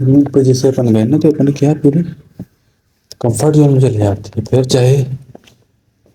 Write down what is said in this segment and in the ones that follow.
روم پہ جیسے اپن گئے نا تو اپن کیا پورے کمفرٹ زون میں چلے جاتے ہیں، پھر چاہے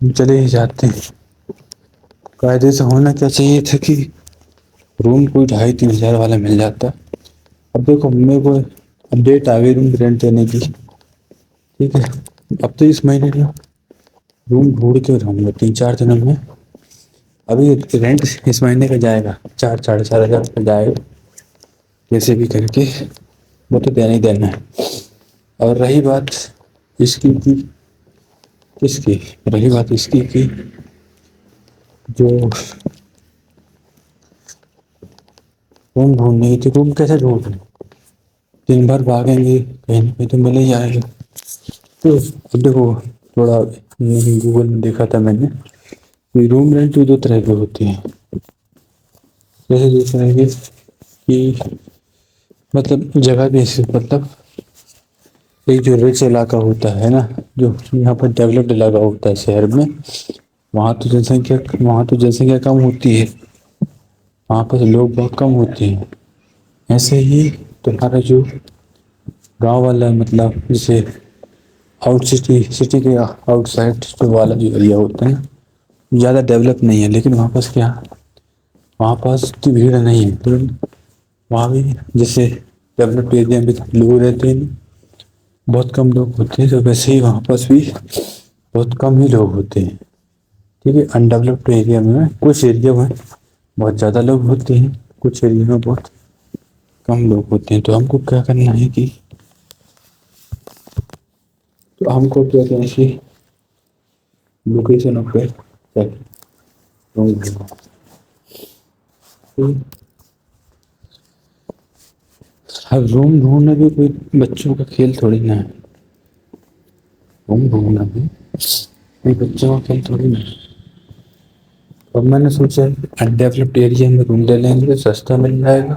ہم چلے ہی جاتے ہیں۔ قاعدے سے ہونا کیا چاہیے تھا کہ روم کوئی 2,500-3,000 والا مل جاتا۔ اب دیکھو میرے کو اپڈیٹ آ گئی روم رینٹ دینے کی، ٹھیک ہے، اب تو اس مہینے میں روم ڈھونڈ کے رہوں گا 3-4 دنوں میں۔ ابھی رینٹ اس مہینے کا جائے گا 4,000-4,500 کا جائے گا، کیسے بھی کر کے وہ تو دینا ہی دینا ہے۔ اور رہی بات اس کی کس کی، رہی بات اس کی کہ جو روم ڈھونڈنے کی تھی، روم کیسے ڈھونڈنے، دن بھر بھاگیں گے کہیں نہ کہیں تو مل ہی جائے گا۔ تو اب دیکھو تھوڑا گوگل میں دیکھا تھا میں نے، روم رینٹ 2 طرح کے ہوتے ہیں۔ جیسے دوسرا ہے کہ مطلب جگہ بھی ایسی، مطلب ایک جو ریچ علاقہ ہوتا ہے نا، جو یہاں پر ڈیولپڈ علاقہ ہوتا ہے شہر میں، وہاں تو جنسنکھیا کم ہوتی ہے، وہاں پر لوگ بہت کم ہوتے ہیں۔ ایسے ہی تمہارا جو گاؤں والا مطلب جیسے سٹی کے آؤٹ سائڈ والا جو ایریا ہوتا ہے نا، زیادہ ڈیولپ نہیں ہے، لیکن وہاں پاس کیا، وہاں پاس اتنی بھیڑ نہیں ہے، تو وہاں بھی جیسے ڈیولپڈ ایریا میں لوگ رہتے ہیں، بہت کم لوگ ہوتے ہیں، تو ویسے ہی وہاں پاس بھی بہت کم ہی لوگ ہوتے ہیں، ٹھیک ہے۔ انڈیولپڈ ایریا میں کچھ ایریا میں بہت زیادہ لوگ ہوتے ہیں، کچھ ایریا میں بہت کم لوگ ہوتے ہیں۔ تو ہم کو کیا کرنا ہے کہ لوکیشن پہ اب روم ڈھونڈنا بھی کوئی بچوں کا کھیل تھوڑی نا ہے، روم ڈھونڈنا بھی کوئی بچوں کا کھیل تھوڑی نا ہے۔ اب میں نے سوچا انڈیولپڈ ایریا میں روم لے لیں گے، سستا مل جائے گا،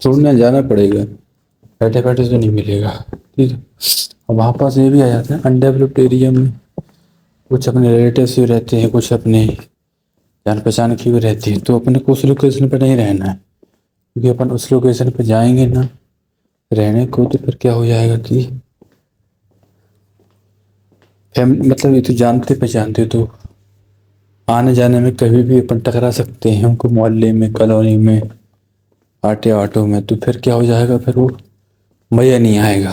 چھوڑنے جانا پڑے گا، بیٹھے بیٹھے تو نہیں ملے گا، ٹھیک ہے۔ اور وہاں پاس یہ بھی آ جاتا ہے انڈیولپڈ ایریا میں، کچھ اپنے ریلیٹیوس بھی رہتے ہیں، کچھ اپنے جان پہچان کی بھی رہتی ہے، تو اپنے کو اس لوکیشن پہ نہیں رہنا ہے، کیونکہ اپن اس لوکیشن پہ جائیں گے نا رہنے کو، تو پھر کیا ہو جائے گا کہ مطلب یہ تو جانتے پہچانتے، تو آنے جانے میں کبھی بھی اپن ٹکرا سکتے ہیں، ہم کو محلے میں، کالونی میں، آٹو میں، تو پھر کیا ہو جائے گا، پھر وہ مزہ نہیں آئے گا،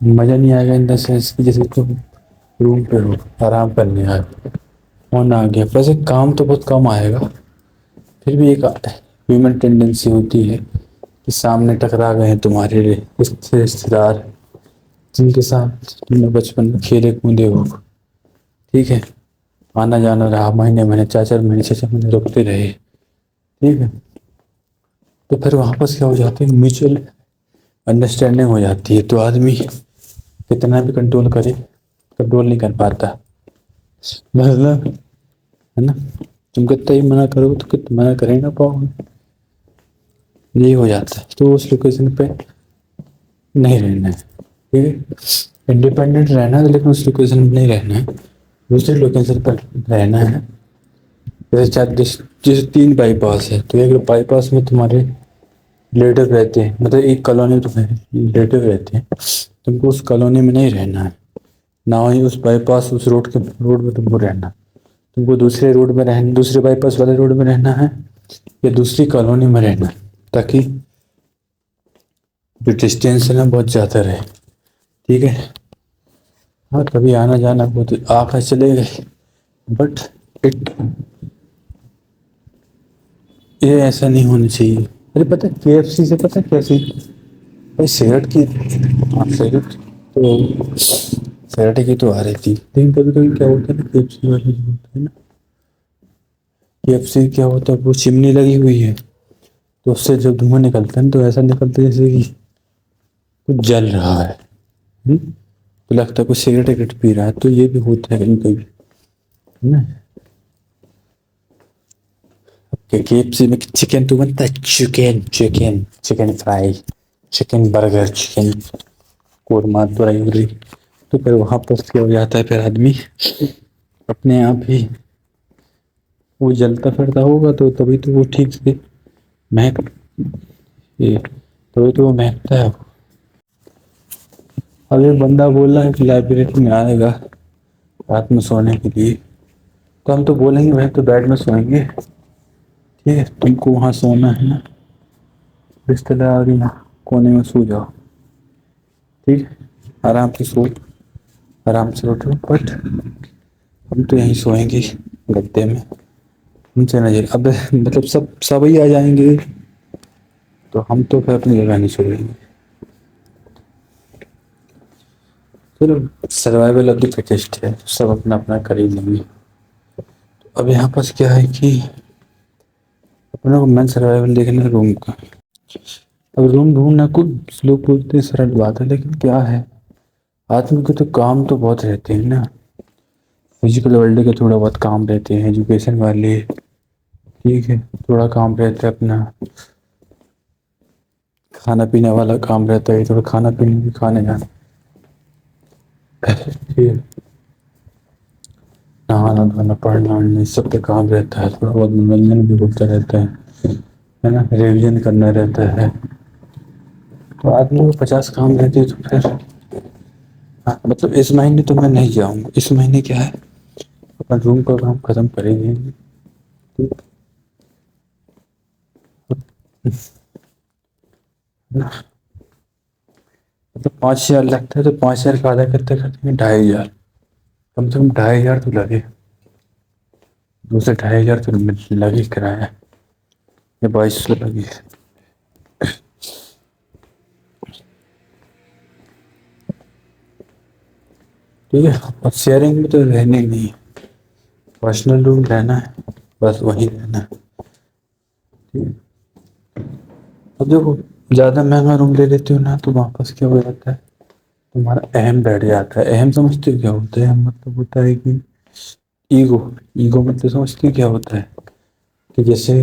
مزہ نہیں آئے گا ان دا سینس کہ جیسے تم روم پہ ہو، آرام کرنے آئے ہونا آ گیا، ویسے کام تو بہت کم آئے گا، پھر بھی ایک ہیومن ٹینڈنسی ہوتی ہے کہ سامنے ٹکرا گئے ہیں تمہارے رشتے دار، جن کے ساتھ تم نے بچپن میں کھیلے کودے ہو، ٹھیک ہے، آنا جانا رہا، مہینے مہینے 4-4 مہینے 6-6 مہینے رکتے رہے، ٹھیک ہے، تو پھر وہاں پاس کیا ہو جاتا ہے، میوچل انڈرسٹینڈنگ ہو جاتی ہے، تو آدمی کتنا بھی کنٹرول کرے، کنٹرول نہیں کر پاتا، مطلب ہے نا، تم کتنا ہی منع کرو تو منع کر ہی نہ پاؤ گے، یہی ہو جاتا ہے۔ تو اس لوکیشن پہ نہیں رہنا ہے، ٹھیک ہے، انڈیپینڈنٹ رہنا ہے، لیکن اس لوکیشن میں نہیں رہنا ہے، دوسرے لوکیشن پر رہنا ہے۔ جیسے 3 بائی پاس ہے، تو ایک بائی پاس میں تمہارے ریلیٹیو رہتے ہیں، مطلب ایک کالونی میں ریلیٹیو رہتے ہیں، تم کو اس کالونی میں نہیں رہنا ہے، نہ ہی اس بائی پاس اس روڈ میں تم کو رہنا، تم کو دوسرے روڈ میں رہنا، دوسرے بائی پاس والے روڈ میں رہنا ہے، یا دوسری کالونی میں رہنا ہے، تاکہ جو ڈسٹینس ہے نا بہت زیادہ رہے، ٹھیک ہے۔ ہاں کبھی آنا جانا بہت آ کر چلے گئے، بٹ یہ ایسا نہیں ہونا چاہیے۔ ارے پتہ KFC سے پتہ کیسی بھائی سگریٹ کی، سگریٹ تو سگریٹ کی تو آ رہی تھی، لیکن کبھی کبھی کیا ہوتا ہے نا، KFC والے جو ہوتے ہیں نا، KFC کیا ہوتا ہے، وہ چمنی لگی ہوئی ہے، تو اس سے جب دھواں نکلتا ہے تو ایسا نکلتا ہے جیسے کہ کچھ جل رہا ہے، تو لگتا ہے کچھ سگریٹ پی رہا ہے، تو یہ بھی ہوتا ہے کبھی کبھی، ہے نا۔ KFC میں چکن تو بنتا ہے، chicken fry, chicken burger, chicken korma, تو پھر وہاں پر کیا ہو جاتا ہے، پھر آدمی اپنے آپ ہی وہ جلتا پھرتا ہوگا تو تبھی تو وہ ٹھیک سے مہک یہ تبھی تو وہ مہکتا ہے۔ اب یہ بندہ بول رہا ہے کہ لائبریری میں آئے گا رات میں سونے کے لیے، تو ہم تو بولیں گے بھائی تو بیڈ میں سوئیں گے، ٹھیک ہے، تم کو وہاں سونا ہے نا بستر ڈال دینا کونے میں سو جاؤ، ٹھیک ہے، آرام سے سو آرام سے اٹھو، بٹ ہم تو یہیں سوئیں گے گدے میں، ان سے نہیں اب مطلب سب ہی آ جائیں گے تو ہم تو پھر اپنی جگہ نہیں چھوڑیں گے۔ چلو سروائیول آف دی فٹیسٹ ہے، سب اپنا اپنا کر ہی لیں گے۔ اب یہاں پاس کیا ہے کہ اپنا کو مین سروائیول دیکھنا روم کا، اب روم ڈھونڈنا کچھ لوگ بولتے ہیں سرل بات ہے، لیکن کیا ہے آدمی کے تو کام تو بہت رہتے ہیں نا، فزیکل ورلڈ کے تھوڑا بہت کام رہتے ہیں، ایجوکیشن والے، ٹھیک ہے، تھوڑا کام رہتا ہے اپنا کھانا پینے والا کام رہتا ہے، تھوڑا کھانا پینے بھی کھانے جانا، ٹھیک ہے، نہانا دھونا پڑھنا یہ سب کا کام رہتا ہے، تھوڑا بہت منورنجن بھی ہوتا رہتا ہے نا، ریویژن کرنا رہتا ہے، تو آدمی کو 50 کام رہتے ہے تو پھر ہاں مطلب اس مہینے تو میں نہیں جاؤں گا، اس مہینے کیا ہے اپنا روم کا کام ختم کریں گے، مطلب 5000 لگتا ہے تو 5000 کا آدھا کرتے کرتے 2500، کم سے کم 2500 تو لگے، 2 سے 2500 تو لگے کرایہ، یا 2200 لگے، ٹھیک ہے، اور شیئرنگ میں تو رہنے نہیں ہے، پرسنل روم رہنا ہے بس وہیں رہنا ہے، ٹھیک ہے، اب دیکھو زیادہ مہنگا روم لے لیتے ہو نا تو واپس کیا ہو جاتا ہے تمہارا اہم بیٹھ جاتا ہے، اہم سمجھتے ہو کیا ہوتا ہے، مطلب ہوتا ہے کہ ایگو مطلب سمجھتے کیا ہوتا ہے کہ جیسے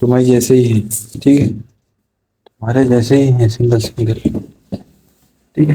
تمہارے جیسے ہی ہیں، ٹھیک ہے، تمہارے جیسے ہی ہیں سنگل، ٹھیک ہے،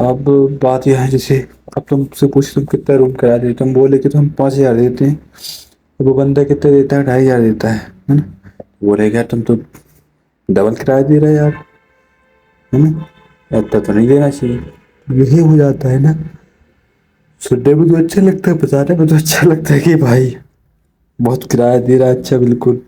اب بات یہ ہے جیسے اب تم سے پوچھ تم کتنا روم کرایہ دیتے، تم بولے کہ تو ہم 5000 دیتے ہیں، وہ بندہ کتنا دیتا ہے 2500 دیتا ہے نا، بولے گا تم تو ڈبل کرایہ دے رہے یار، ہے نا، اتنا تو نہیں دینا چاہیے، یہی ہو جاتا ہے نا، سننے میں تو اچھا لگتا ہے، بتانے میں تو اچھا لگتا ہے کہ بھائی بہت کرایہ دے رہا ہے، اچھا بالکل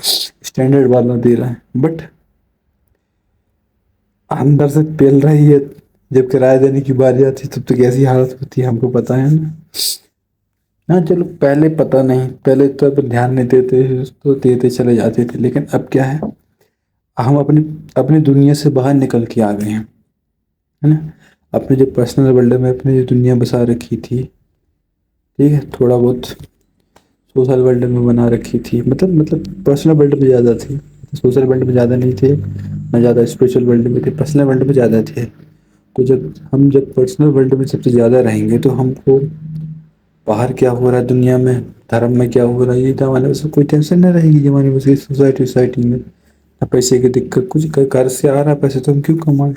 اسٹینڈرڈ والا دے رہا ہے، بٹ اندر سے پل رہی ہے، جب کرایہ دینے کی باری آتی تب تو کیسی حالت ہوتی ہے ہم کو پتہ ہے نا، ہاں چلو پہلے پتہ نہیں، پہلے تو دھیان نہیں دیتے تو دیتے چلے جاتے تھے، لیکن اب کیا ہے ہم اپنی دنیا سے باہر نکل کے آ گئے ہیں، ہے نا، اپنے جو پرسنل ورلڈ میں اپنی جو دنیا بسا رکھی تھی، ٹھیک ہے، تھوڑا بہت سوشل ورلڈ میں بنا رکھی تھی، مطلب پرسنل ورلڈ میں زیادہ تھی، سوشل ورلڈ میں زیادہ نہیں تھے، نہ زیادہ اسپریچول ورلڈ میں تھے، پرسنل ورلڈ میں زیادہ تھے، تو جب پرسنل ورلڈ میں سب سے زیادہ رہیں گے تو ہم کو باہر کیا ہو رہا ہے دنیا میں، دھرم میں کیا ہو رہا ہے، یہ تو ہمارے پاس کوئی ٹینشن نہ رہے گی، کہ ہمارے پاس سوسائٹی میں پیسے کی دقت، کچھ گھر سے آ رہا ہے پیسے تو ہم کیوں کمائیں،